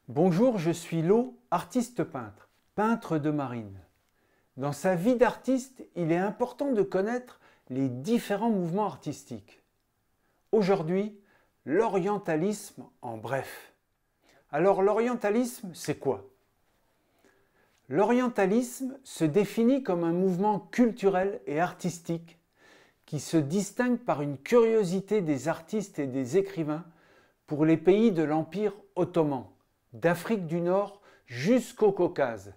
Bonjour, je suis Lo, artiste peintre, peintre de marine. Dans sa vie d'artiste, il est important de connaître les différents mouvements artistiques. Aujourd'hui, l'orientalisme en bref. Alors l'orientalisme, c'est quoi? L'orientalisme se définit comme un mouvement culturel et artistique qui se distingue par une curiosité des artistes et des écrivains pour les pays de l'Empire ottoman, d'Afrique du Nord jusqu'au Caucase.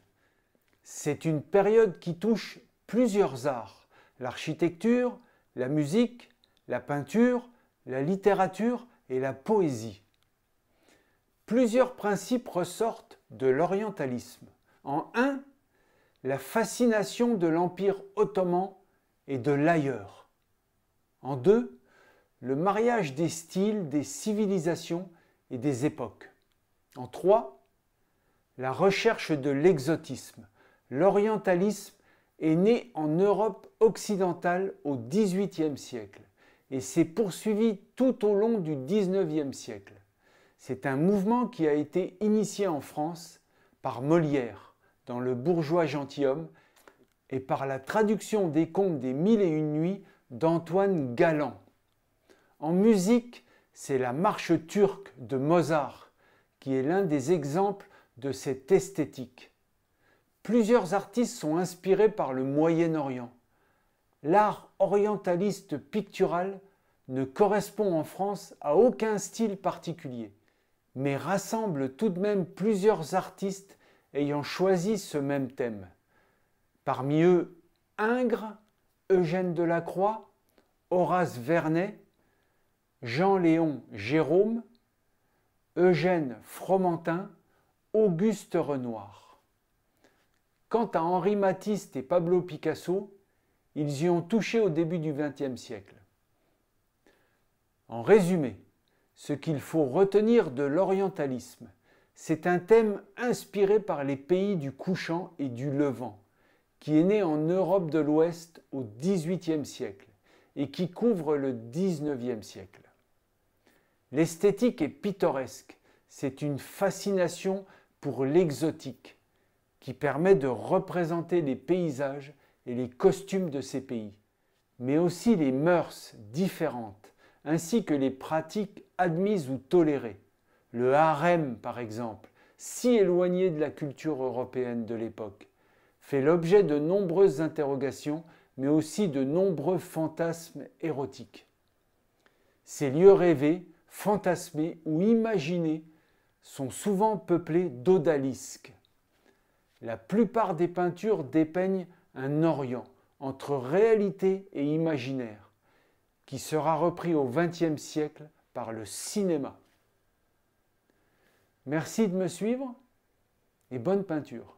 C'est une période qui touche plusieurs arts, l'architecture, la musique, la peinture, la littérature et la poésie. Plusieurs principes ressortent de l'orientalisme. En un, la fascination de l'Empire ottoman et de l'ailleurs. En deux, le mariage des styles, des civilisations et des époques. En trois, la recherche de l'exotisme. L'orientalisme est né en Europe occidentale au XVIIIe siècle et s'est poursuivi tout au long du XIXe siècle. C'est un mouvement qui a été initié en France par Molière dans Le bourgeois gentilhomme et par la traduction des contes des Mille et une nuits d'Antoine Galland. En musique, c'est la marche turque de Mozart qui est l'un des exemples de cette esthétique. Plusieurs artistes sont inspirés par le Moyen-Orient. L'art orientaliste pictural ne correspond en France à aucun style particulier, mais rassemble tout de même plusieurs artistes ayant choisi ce même thème. Parmi eux, Ingres, Eugène Delacroix, Horace Vernet, Jean-Léon Gérôme, Eugène Fromentin, Auguste Renoir. Quant à Henri Matisse et Pablo Picasso, ils y ont touché au début du XXe siècle. En résumé, ce qu'il faut retenir de l'orientalisme, c'est un thème inspiré par les pays du couchant et du levant, qui est né en Europe de l'Ouest au XVIIIe siècle et qui couvre le XIXe siècle. L'esthétique est pittoresque, c'est une fascination pour l'exotique qui permet de représenter les paysages et les costumes de ces pays, mais aussi les mœurs différentes, ainsi que les pratiques admises ou tolérées. Le harem, par exemple, si éloigné de la culture européenne de l'époque, fait l'objet de nombreuses interrogations, mais aussi de nombreux fantasmes érotiques. Ces lieux rêvés, fantasmés ou imaginés sont souvent peuplés d'odalisques. La plupart des peintures dépeignent un Orient entre réalité et imaginaire, qui sera repris au XXe siècle par le cinéma. Merci de me suivre et bonne peinture.